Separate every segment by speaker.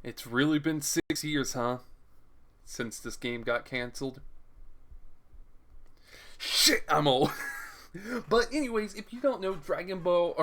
Speaker 1: It's really been 6 years, huh? Since this game got canceled. Shit, I'm old. But anyways, if you don't know, Dragonborne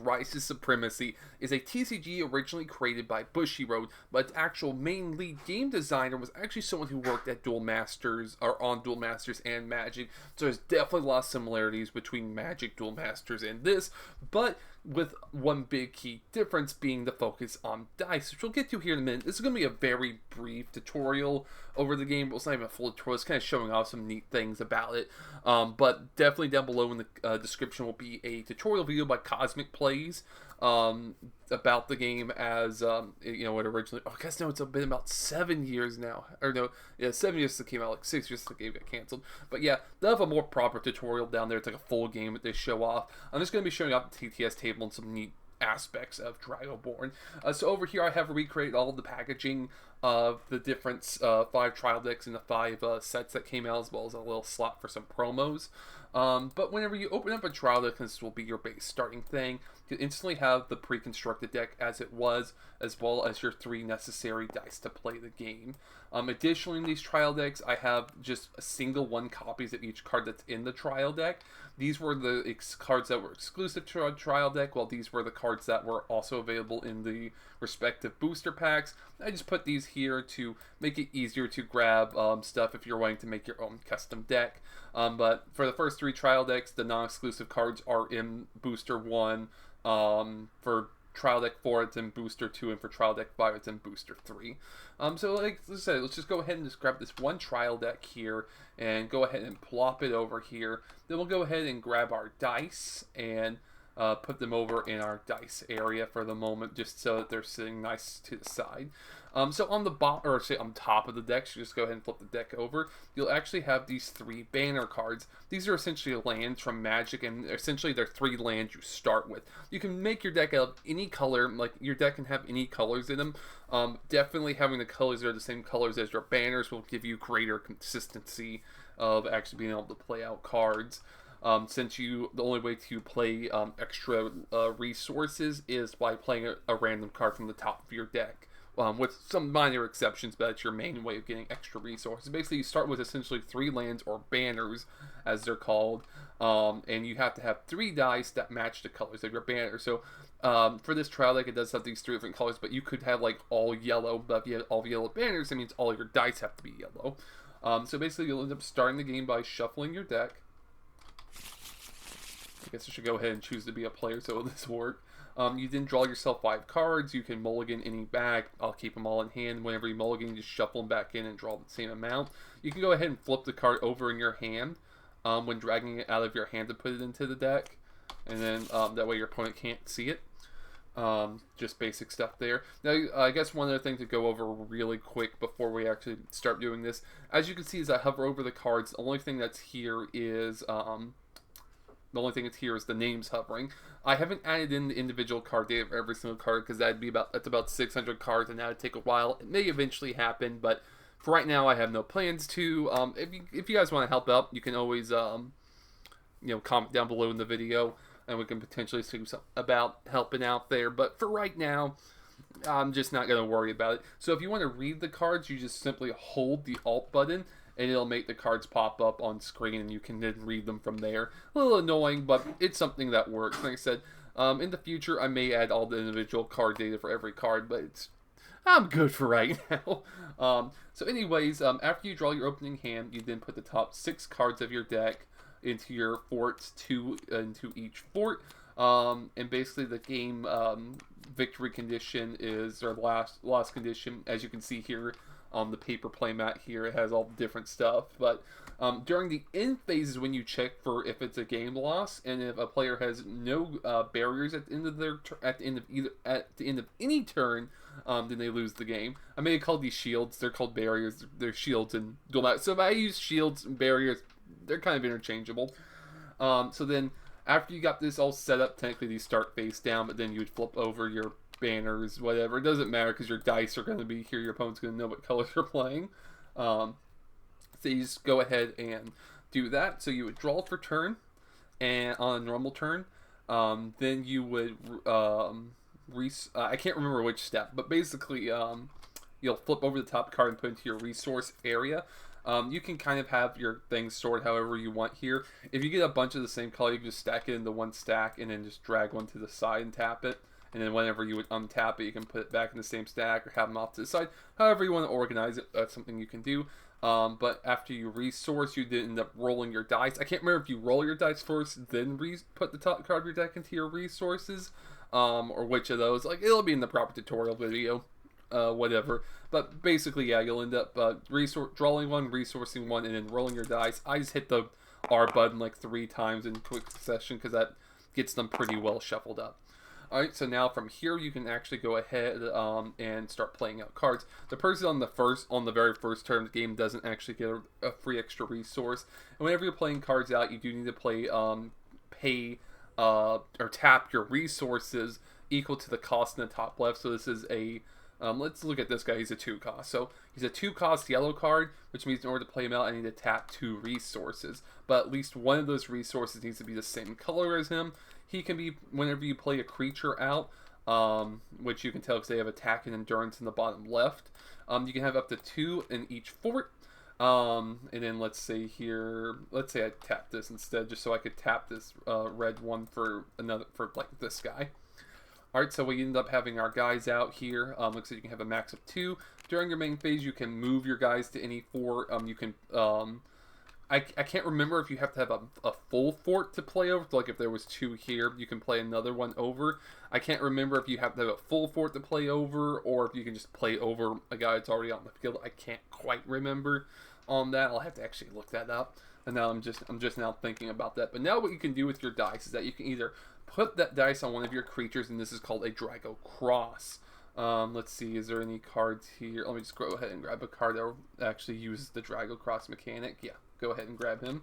Speaker 1: Rises Supremacy is a TCG originally created by Bushiroad, but its actual main lead game designer was actually someone who worked at Duel Masters, or on Duel Masters and Magic. So there's definitely a lot of similarities between Magic, Duel Masters, and this, but with one big key difference being the focus on dice, which we'll get to here in a minute. This is going to be a very brief tutorial over the game, but it's not even a full tutorial. It's kind of showing off some neat things about it. But definitely down below in the description will be a tutorial video by Cosmic Plays about the game as, it originally, I guess no, it's been about 7 years now. Or no, yeah, 7 years since it came out, like 6 years since the game got canceled. But yeah, they'll have a more proper tutorial down there. It's like a full game that they show off. I'm just going to be showing off the TTS table and some neat aspects of Dragoborne. So over here I have recreated all of the packaging of the different 5 trial decks and the 5 sets that came out, as well as a little slot for some promos. But whenever you open up a trial deck, this will be your base starting thing. You instantly have the pre-constructed deck as it was, as well as your 3 necessary dice to play the game. Additionally, in these trial decks, I have just a single 1 copies of each card that's in the trial deck. These were the cards that were exclusive to our trial deck, while these were the cards that were also available in the respective booster packs. I just put these here to make it easier to grab stuff if you're wanting to make your own custom deck. But for the first 3 trial decks, the non-exclusive cards are in Booster 1. For Trial Deck 4, it's in Booster 2, and for Trial Deck 5, it's in Booster 3. So like I said, let's just go ahead and just grab this 1 trial deck here, and go ahead and plop it over here. Then we'll go ahead and grab our dice, and put them over in our dice area for the moment, just so that they're sitting nice to the side. So on the bottom, or say on top of the deck, so just go ahead and flip the deck over. You'll actually have these 3 banner cards. These are essentially lands from Magic, and essentially they're 3 lands you start with. You can make your deck out of any color, like your deck can have any colors in them. Definitely having the colors that are the same colors as your banners will give you greater consistency of actually being able to play out cards. Since the only way to play extra resources is by playing a random card from the top of your deck. With some minor exceptions, but that's your main way of getting extra resources. Basically, you start with essentially 3 lands, or banners, as they're called, and you have to have 3 dice that match the colors of your banner. So, for this trial deck, it does have these 3 different colors, but you could have, like, all yellow, but if you have all yellow banners, that means all your dice have to be yellow. So basically, you'll end up starting the game by shuffling your deck. I guess I should go ahead and choose to be a player so this will work. You then draw yourself 5 cards. You can mulligan any bag. I'll keep them all in hand. Whenever you mulligan, you just shuffle them back in and draw the same amount. You can go ahead and flip the card over in your hand when dragging it out of your hand to put it into the deck. And then that way your opponent can't see it. Just basic stuff there. Now, I guess one other thing to go over really quick before we actually start doing this. As you can see, as I hover over the cards, the only thing that's here is... the only thing that's here is the names hovering. I haven't added in the individual card data for every single card, because that's about 600 cards, and that would take a while. It may eventually happen, but for right now, I have no plans to. If you guys want to help out, you can always comment down below in the video, and we can potentially see something about helping out there. But for right now, I'm just not going to worry about it. So if you want to read the cards, you just simply hold the Alt button, and it'll make the cards pop up on screen, and you can then read them from there. A little annoying, but it's something that works. Like I said, in the future, I may add all the individual card data for every card, but I'm good for right now. So anyways, after you draw your opening hand, you then put the top 6 cards of your deck into your forts, 2 into each fort. And basically the game victory condition is, or loss condition, as you can see here on the paper playmat here. It has all the different stuff, but during the end phases, when you check for if it's a game loss, and if a player has no barriers at the end of at the end of any turn, then they lose the game. I may call these shields. They're called barriers. They're shields and dual map. So if I use shields and barriers, they're kind of interchangeable. So then after you got this all set up, technically these start face down, but then you would flip over your banners, whatever. It doesn't matter, because your dice are going to be here. Your opponent's going to know what colors you're playing. So you just go ahead and do that. So you would draw for turn, and on a normal turn, then you would I can't remember which step, but basically, you'll flip over the top card and put it into your resource area. You can kind of have your things stored however you want here. If you get a bunch of the same color, you can just stack it into one stack and then just drag one to the side and tap it. And then whenever you would untap it, you can put it back in the same stack or have them off to the side. However you want to organize it, that's something you can do. But after you resource, you did end up rolling your dice. I can't remember if you roll your dice first, then put the top card of your deck into your resources, or which of those. Like, it'll be in the proper tutorial video, whatever. But basically, yeah, you'll end up drawing one, resourcing one, and then rolling your dice. I just hit the R button like 3 times in quick succession because that gets them pretty well shuffled up. Alright, so now from here you can actually go ahead and start playing out cards. The person on the very first turn of the game doesn't actually get a free extra resource. And whenever you're playing cards out, you do need to play pay or tap your resources equal to the cost in the top left. So this is a let's look at this guy. He's a 2 cost. So he's a 2 cost yellow card, which means in order to play him out, I need to tap 2 resources. But at least one of those resources needs to be the same color as him. He can be, whenever you play a creature out, which you can tell because they have attack and endurance in the bottom left. You can have up to 2 in each fort. And then let's say here, let's say I tap this instead, just so I could tap this red one for like this guy. Alright, so we end up having our guys out here. Looks like you can have a max of 2. During your main phase, you can move your guys to any fort. You can, I can't remember if you have to have a full fort to play over. Like if there was 2 here, you can play another one over. I can't remember if you have to have a full fort to play over, or if you can just play over a guy that's already on the field. I can't quite remember on that. I'll have to actually look that up. And now I'm just now thinking about that. But now what you can do with your dice is that you can either put that dice on one of your creatures, and this is called a Drago Cross. Let's see, is there any cards here? Let me just go ahead and grab a card that actually uses the Drago Cross mechanic. Yeah, go ahead and grab him.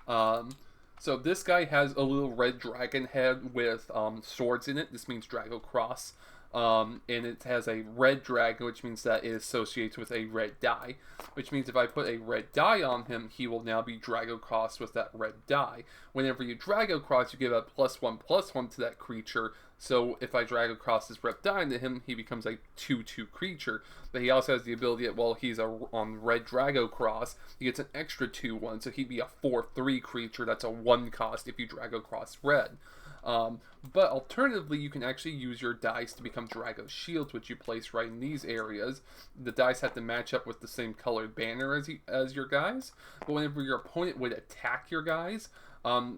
Speaker 1: So this guy has a little red dragon head with swords in it. This means Drago Cross. And it has a red dragon, which means that it associates with a red die. Which means if I put a red die on him, he will now be Drago Cross with that red die. Whenever you Drago Cross, you give a +1/+1 to that creature. So if I Drago Cross this red die into him, he becomes a 2/2 creature. But he also has the ability that while he's on red Drago Cross, he gets an extra 2/1. So he'd be a 4/3 creature. That's a 1 cost if you Drago Cross red. But alternatively, you can actually use your dice to become Drago Shields, which you place right in these areas. The dice have to match up with the same colored banner as your guys. But whenever your opponent would attack your guys,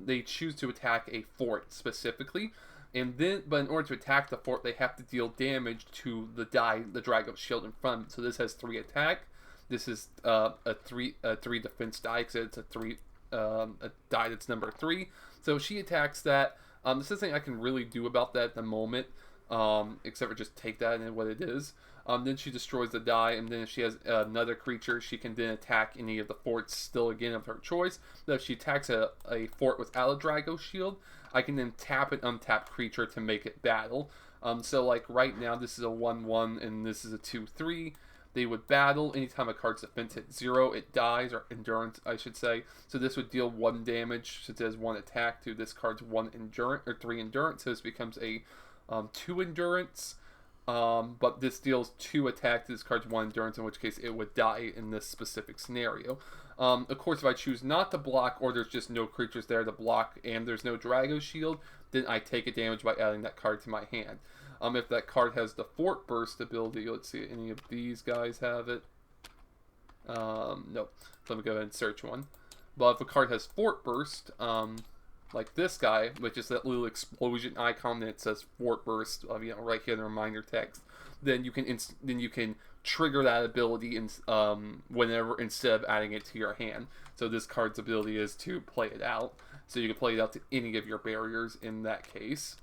Speaker 1: they choose to attack a fort specifically. But in order to attack the fort, they have to deal damage to the Drago Shield in front of it. So this has 3 attack. This is a 3 defense die because it's a die that's number 3. So she attacks that. There's nothing I can really do about that at the moment, except for just take that and what it is. Then she destroys the die, and then if she has another creature, she can then attack any of the forts still again of her choice. But if she attacks a fort without a Drago Shield, I can then tap an untapped creature to make it battle. So like right now, this is a 1/1, and this is a 2/3. They would battle. Anytime a card's defense hits 0, it dies, or endurance, I should say. So this would deal 1 damage, since it has 1 attack, to this card's 1 endurance, or 3 endurance. So this becomes a 2 endurance. But this deals 2 attack to this card's 1 endurance, in which case it would die in this specific scenario. Of course, if I choose not to block, or there's just no creatures there to block, and there's no Drago Shield, then I take a damage by adding that card to my hand. If that card has the Fort Burst ability, let's see, any of these guys have it? Nope. Let me go ahead and search one. But if a card has Fort Burst, like this guy, which is that little explosion icon that says Fort Burst, right here in the reminder text, then you can trigger that ability whenever, instead of adding it to your hand. So this card's ability is to play it out. So you can play it out to any of your barriers in that case.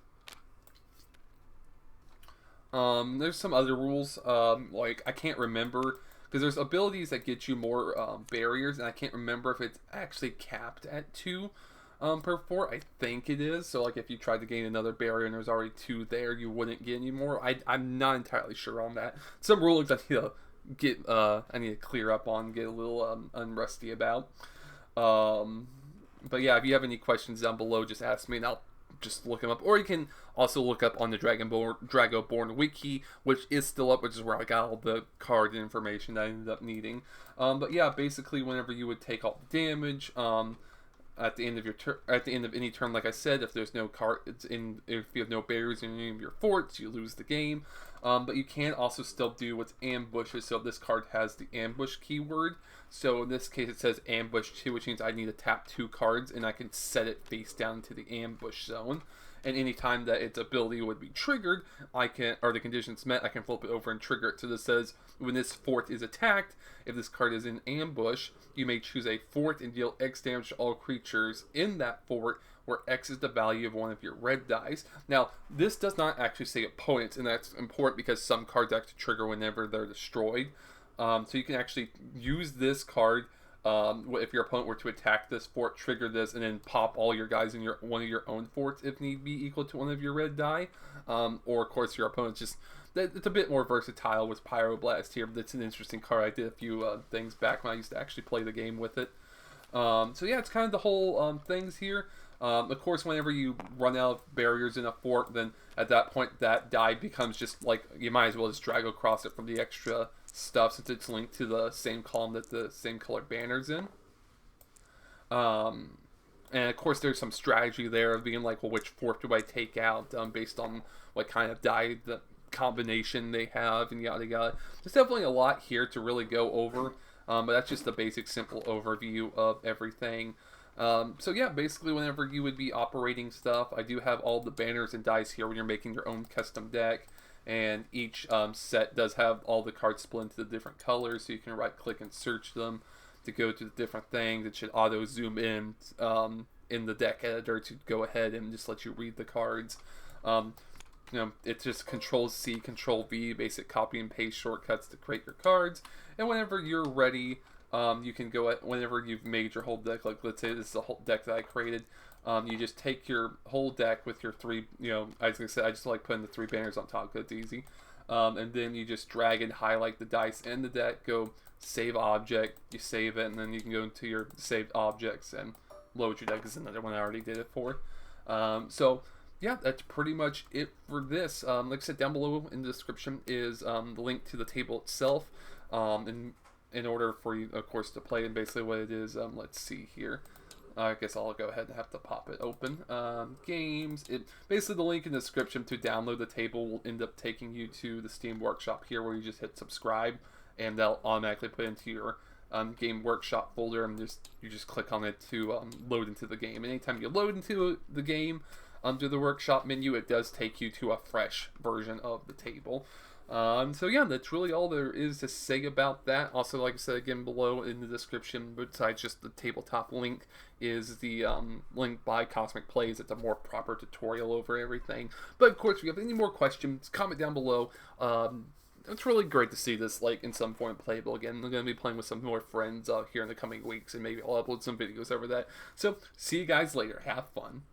Speaker 1: There's some other rules, like I can't remember, because there's abilities that get you more barriers, and I can't remember if it's actually capped at 2 per fort. I think it is. So like if you tried to gain another barrier and there's already 2 there, you wouldn't get any more. I'm not entirely sure on that. Some rulings I need to clear up on, get a little unrusty about. But yeah, if you have any questions down below, just ask me and I'll just look them up, or you can also look up on the Dragoborne wiki, which is still up, which is where I got all the card information that I ended up needing. But yeah, basically, whenever you would take all the damage, at the end of your at the end of any turn, like I said, if there's no cards if you have no barriers in any of your forts, you lose the game. But you can also still do what's ambushes. So this card has the ambush keyword. So in this case, it says ambush 2, which means I need to tap 2 cards, and I can set it face down to the ambush zone. And anytime that its ability would be triggered, I can, or the conditions met, I can flip it over and trigger it. So this says, when this fort is attacked, if this card is in ambush, you may choose a fort and deal X damage to all creatures in that fort, where X is the value of one of your red dice. Now, this does not actually say opponents, and that's important because some cards actually trigger whenever they're destroyed. So you can actually use this card if your opponent were to attack this fort, trigger this, and then pop all your guys in one of your own forts if need be equal to one of your red die. Or of course your opponent's just, it's a bit more versatile with Pyroblast here, but it's an interesting card. I did a few things back when I used to actually play the game with it. So yeah, it's kind of the whole things here. Of course, whenever you run out of barriers in a fort, then at that point that die becomes just like, you might as well just drag across it from the extra stuff since it's linked to the same column that the same color banner's in. And of course there's some strategy there of being like, well, which fort do I take out based on what kind of die the combination they have and yada yada. There's definitely a lot here to really go over, but that's just a basic simple overview of everything. So yeah, basically whenever you would be operating stuff, I do have all the banners and dice here when you're making your own custom deck, and each set does have all the cards split into the different colors, so you can right click and search them to go to the different things. It should auto zoom in the deck editor to go ahead and just let you read the cards. It's just Control C, Control V, basic copy and paste shortcuts to create your cards. And whenever you're ready, you can go at, whenever you've made your whole deck, like let's say this is a whole deck that I created, you just take your whole deck with your 3, I was gonna say, I just like putting the 3 banners on top because it's easy. And then you just drag and highlight the dice in the deck, go save object, you save it, and then you can go into your saved objects and load your deck. Is another one I already did it for. So yeah, that's pretty much it for this. Like I said, down below in the description is the link to the table itself. In order for you, of course, to play, and basically what it is, let's see here. I guess I'll go ahead and have to pop it open. Games. Basically the link in the description to download the table will end up taking you to the Steam Workshop here, where you just hit subscribe, and they'll automatically put into your Game Workshop folder, and you just click on it to load into the game. And anytime you load into the game under the Workshop menu, it does take you to a fresh version of the table. So yeah, that's really all there is to say about that. Also, like I said again below in the description, besides just the tabletop link, is the link by Cosmic Plays. It's a more proper tutorial over everything. But of course, if you have any more questions, comment down below. It's really great to see this like in some form playable again. I'm going to be playing with some more friends here in the coming weeks, and maybe I'll upload some videos over that. So see you guys later. Have fun.